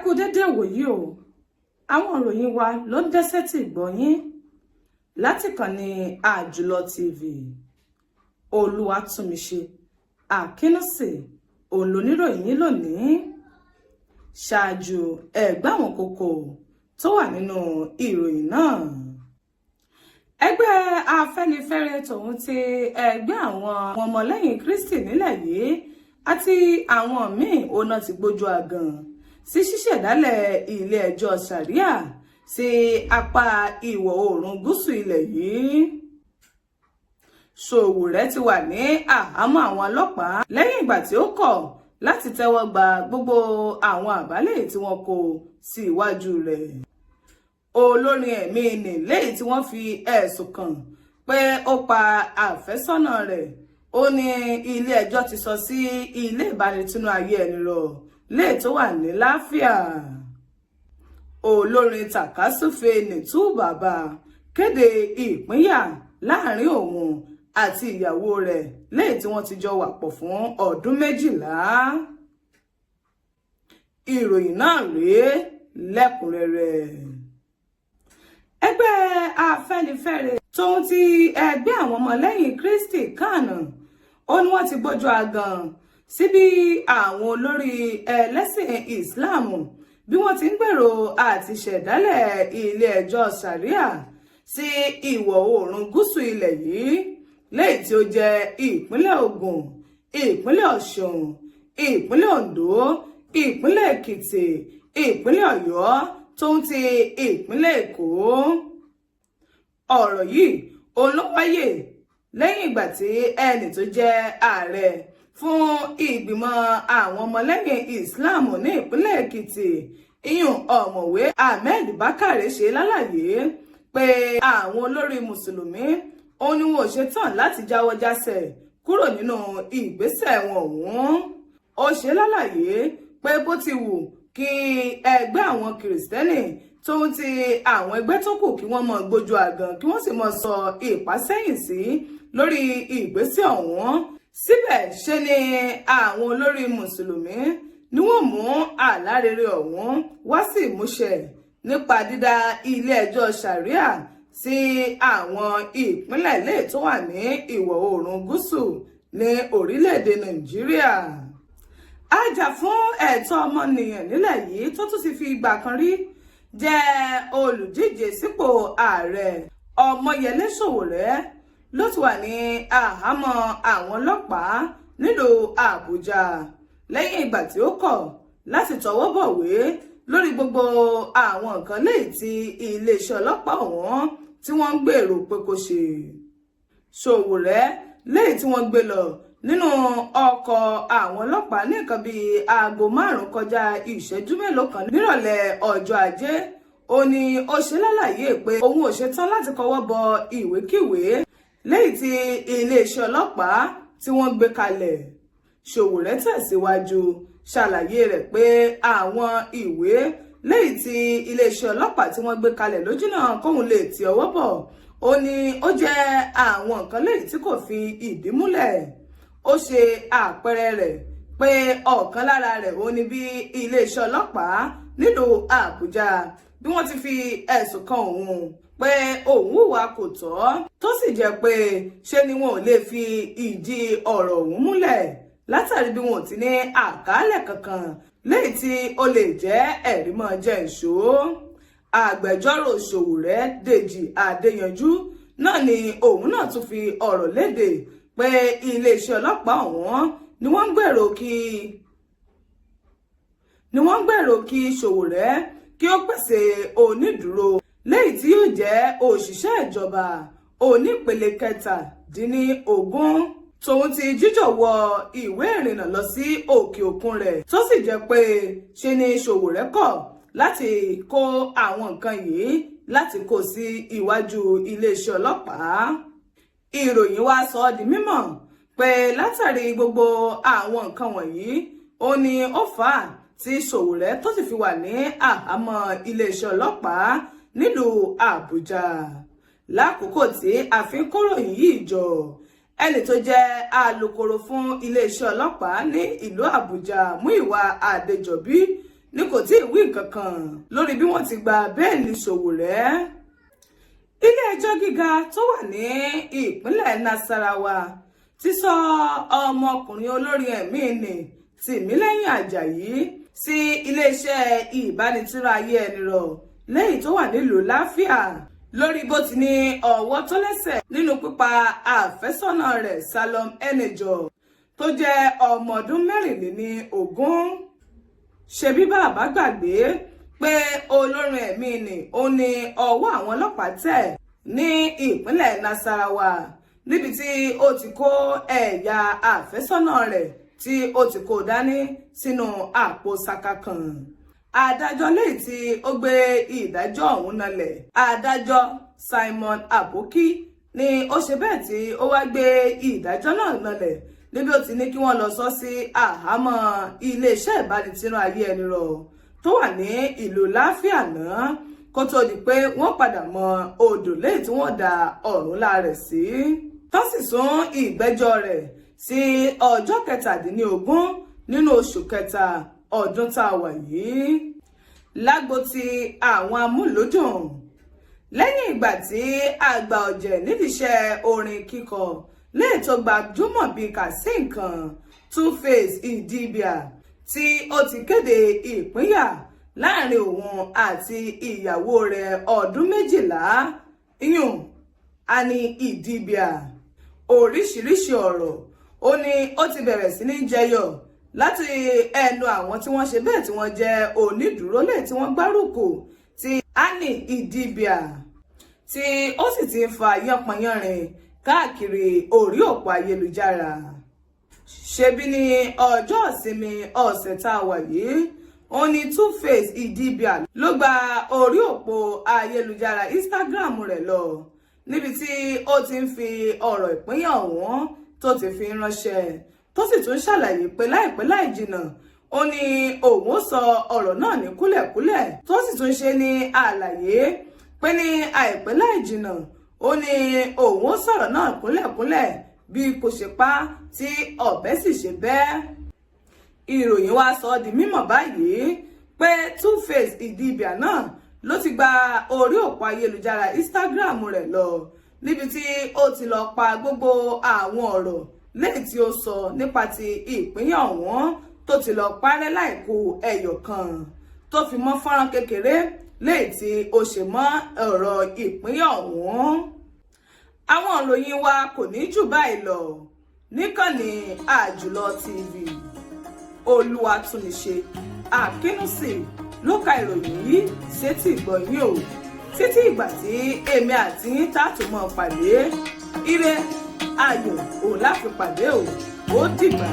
kú dédé wòyí o. Àwọn ìròyìn wa ló ń dẹ́sẹ̀ tí gbọ́ yín láti kànnì Àjùlọ TV. Olúwatúnmiṣe Àkínúsì òun lóníròyìn yín lónìí. Ṣáájú ẹgbẹ́ àwọn kókó tó wà nínú ìròyìn náà. Ẹgbẹ́ Afẹ́nifẹ́re tòun ti ẹgbẹ́ àwọn ọmọlẹ́yìn Kristi nílẹ̀ yìí àti àwọn míì ọ̀nà ti gbójú àgàn sí ṣíṣẹ̀dálẹ̀ ilé ẹjọ́ Sharia sí apá ìwọ̀ oòrùn gúúsù ilẹ̀ yìí. Sowore ti wà ní àhámọ́ àwọn ọlọ́pàá lẹ́yìn ìgbà tí ó kọ̀ láti tẹ́wọ́ gba gbogbo àwọn àbálẹ̀ tí wọ́n kó sí iwájú rẹ̀. Olórin ẹ̀mí nì lẹ́yìn tí wọ́n fi ẹ̀sùn kàn pé ó pa àfẹ́sọ́nà rẹ̀, ó ní ilé ẹjọ́ ti sọ sí ilé ìbánitúnú ayé ẹni rọ̀ lè tó wà ní láfíà. Olórin Takasufe Nìtú Bàbá kéde ìpínyà láàrin òun àti ìyàwó rẹ̀ lẹ́yìn tí wọ́n ti jọ wà pọ̀ fún ọdún 12. Ìròyìn náà rèé lẹ́kùnrẹ́rẹ́. Ẹgbẹ́ Afẹ́nifẹ́re tóun ti ẹgbẹ́ àwọn ọmọlẹ́yìn Kristi kan ó ní wọ́n ti gbójú àgàn sí bí àwọn olórí ẹlẹ́sìn Islam bí wọ́n ti ń gbèrò àti ṣẹ̀dálẹ̀ ilé ẹjọ́ Sharia sí ìwọ̀ oòrùn gúúsù ilẹ̀ yìí, lẹ́yìn tí ó jẹ́ ìpínlẹ̀ Ògùn, ìpínlẹ̀ Ọ̀ṣun, ìpínlẹ̀ Oǹdó, ìpínlẹ̀ Èkìtì, ìpínlẹ̀ Ọ̀yọ́ tóun ti ìpínlẹ̀ Èkó. Ọ̀rọ̀ yìí òun ló wáyé lẹ́yìn ìgbà tí ẹni tó jẹ́ ààrẹ fún ìgbìmọ̀ àwọn ọmọlẹ́yìn Islam ní ìpínlẹ̀ Èkìtì, ìyún ọ̀mọ̀wé Ahmed Bákàrè ṣe lálàyé pé àwọn olórí mùsùlùmí ó ní wọn ò ṣetán láti jáwọ́ jásẹ̀ kúrò nínú ìgbésẹ̀ wọn ọ̀hún. Ó ṣe lálàyé pé bó ti wù kí ẹgbẹ́ àwọn kìrìsìtẹ́nì tóun ti àwọn ẹgbẹ́ tó kù kí wọ́n mọ̀ gbójú àgàn kí wọ́n sì mọ̀ sọ ìpàsẹ́yìn sí lórí ìgbésẹ̀ ọ̀hún, síbẹ̀ ṣe ni àwọn olórí mùsùlùmí ni wọ́n mú àlá rere ọ̀hún wá sí ìmúṣẹ nípa dídá ilé ẹjọ́ Sharia sí àwọn ìpínlẹ̀ ilé tó wà ní ìwọ̀ oòrùn gúúsù ní orílẹ̀-èdè Nàìjíríà. Ajà fún ẹ̀tọ́ ọmọnìyàn nílẹ̀ yìí tó tún ti fi ìgbà kan rí jẹ́ olùdíje sípò ààrẹ Ọmọyẹlé Sowore ló ti wà ní àhámọ́ àwọn ọlọ́pàá nílùú Àbújá lẹ́yìn ìgbà tí ó kọ̀ láti tọwọ́ bọ̀wé lórí gbogbo àwọn nǹkan lẹ́yìn tí iléeṣẹ́ ọlọ́pàá ọ̀hún tí wọ́n ń gbèrò pé kó ṣe. Sowore lẹ́yìn tí wọ́n gbé lọ nínú ọkọ̀ àwọn ọlọ́pàá ní nǹkan bíi aago 5 kọjá ìṣẹ́jú mélòó kan nírọ̀lẹ́ ọjọ́ Ajé, ó ní ó ṣe lálàyé pé òun ò ṣetán láti kọwọ́ bọ ìwékíwèé lẹ́yìn tí iléeṣẹ́ ọlọ́pàá tí wọ́n gbé kalẹ̀. Sowore tẹ̀síwájú ṣàlàyé rẹ̀ pé àwọn ìwé lẹ́yìn tí iléeṣẹ́ ọlọ́pàá tí wọ́n gbé kalẹ̀ lójúnà kóun lè ti ọwọ́ bọ̀, ó ní ó jẹ́ àwọn nǹkan lẹ́yìn tí kò fi ìdí múlẹ̀. Ó ṣe àpẹẹrẹ rẹ̀ pé ọ̀kan lára rẹ̀ ó ní bí iléeṣẹ́ ọlọ́pàá nílùú Àbújá bí wọ́n ti fi ẹ̀sùn kan òun pé òun hùwà kò tọ́, tó sì jẹ́ pé ṣe ni wọn ò lè fi ìdí ọ̀rọ̀ òun múlẹ̀ látàrí bí wọn ò ti ní àkàálẹ̀ kankan lẹ́yìn tí ó lè jẹ́ ẹ̀rí mọ́ jẹ́ ìṣó. Agbẹjọ́rò Sowore Dèjì Adéyanjú náà ni òun náà tún fi ọ̀rọ̀ léde pé iléeṣẹ́ ọlọ́pàá ọ̀hún ni wọ́n ń gbèrò kí Sowore kí ó pèsè onídùúró lẹ́yìn tí yóò jẹ́ òṣìṣẹ́ ìjọba onípele 17 tóun ti jíjọ̀wọ́ ìwé ìrìnnà lọ sí òkè òkun rẹ̀, tó sì jẹ́ pé ṣe ni Sowore kọ̀ láti kó àwọn nǹkan yìí láti kó sí iwájú iléeṣẹ́ ọlọ́pàá. Ìròyìn wa sọ ọ́ di mímọ̀ pé látàrí gbogbo àwọn nǹkan wọ̀nyí ó ní ó fà á tí Sowore tó sì fi wà ní àhámọ́ iléeṣẹ́ ọlọ́pàá nílùú Àbújá. Lákòókò tí a fi ń kóròyìn yìí jọ, ẹni tó jẹ́ alukoro fún iléeṣẹ́ ọlọ́pàá ní ìlú Àbújá Múyìwá Adéjọbí ni kò tí ì wí nǹkan kan lórí bí wọ́n ti gba bẹ́ẹ̀lì Sowore. Ilé-ẹjọ́ gíga tó wà ní ìpínlẹ̀ Nasarawa ti sọ ọmọkùnrin olórin ẹ̀mí nì Tìmílẹ́yìn Àjàyí sí iléeṣẹ́ ìbánitúrò ayé ẹni rọ̀ lẹ́yìn tó wà nílùú Láfíà lórí bó ti ní ọwọ́ tó lẹ́sẹ̀ nínú pípa àfẹ́sọ́nà rẹ̀ Salome Enejo tó jẹ́ ọmọ ọdún 24. Ṣebí bàbá gbàgbé pé olórin ẹ̀mí nì ó ní ọwọ́ àwọn ọlọ́pàá tẹ̀ ní ìpínlẹ̀ Nasarawa níbi tí ó ti kó ẹ̀yà àfẹ́sọ́nà rẹ̀ tí ó ti kó dání sínú àpò saka kan. Adájọ́ lẹ́yìn tí ó gbé ìdájọ́ ọ̀hún nalẹ̀, adájọ́ Simon Aboki ni ó ṣe bẹ́ẹ̀ tí ó wá gbé ìdájọ́ náà nalẹ̀ níbi ó ti ní kí wọ́n lọ sọ sí àhámọ́ iléeṣẹ́ ìbánitúrò ayé ẹni rọ̀ tó wà ní ìlú Láfíà náà kó tó di pé wọ́n padà mọ odò lẹ́yìn tí wọ́n da Ọ̀rúnlá rẹ̀ sí. Tó sì sún ìgbẹ́jọ́ rẹ̀ sí ọjọ́ 17 nínú oṣù kẹta ọdún tá a wà yìí. Lágbo ti àwọn amúlùúdùn, lẹ́yìn ìgbà tí àgbà ọ̀jẹ̀ nídìí iṣẹ́ orin kíkọ lẹ́yìn tó gbajúmọ̀ bíi Kàsíǹkan Two-Face Idibia tí ó ti kéde ìpínyà láàrin òun àti ìyàwó rẹ̀ ọdún 12 iyùn Annie Idibia. Oríṣiríṣi ọ̀rọ̀ ó ní ó ti bẹ̀rẹ̀ sí ní jẹyọ láti ẹnu àwọn tí wọ́n ṣe bẹ́ẹ̀ tí wọ́n jẹ́ onídùúró lẹ́yìn tí wọ́n gbárùkù ti Annie Idibia tí ó sì ti ń fa yánpọnyánrin káàkiri orí òpó ayélujára. Ṣebí ní ọjọ́ ìsinmi ọ̀sẹ̀ tá a wà yìí ó ní Two-Face Idibia ló gba orí òpó ayélujára Instagram rẹ̀ lọ níbi tí ó ti ń fi ọ̀rọ̀ ìpínyà ọ̀hún tó ti fi ránṣẹ́ tó sì tún ṣàlàyé pé láìpẹ́ láì jìnnà ó ní òun ó sọ ọ̀rọ̀ náà ní kúlẹ̀kúlẹ̀ tó sì tún ṣe ní àlàyé pé ní àìpẹ́ láì jìnnà ó ní òun ó sọ̀rọ̀ náà kúlẹ̀kúlẹ̀ bí kò ṣe pa tí ọ̀bẹ sì ṣe bẹ́ẹ̀. Ìròyìn wá sọ di mímọ̀ báyìí pé Two-Face Idibia náà ló ti gba orí òpó ayélujára Instagram rẹ̀ lọ níbi tí ó ti lọ pa gbogbo àwọn ọ̀rọ̀ lẹ́yìn tí ó sọ nípa ti ìpínyà ọ̀hún tó ti lọ parẹ́ láìkù ẹyọ kan tó fi mọ́ fọ́nrán kékeré lẹ́yìn tí ó ṣe mọ́ ọ̀rọ̀ ìpínyà ọ̀hún. Àwọn ìròyìn wa kò ní jù báyìí lọ níkànnì Àjùlọ TV. Olúwatúnmiṣe Àkínúsì ló ka ìròyìn yìí sétí ìgbọ̀nyín o títí ìgbà tí èmi àti yín tààtùmọ̀ pàdé ire ayọ̀ ò láfi pàdé o ó dìgbà.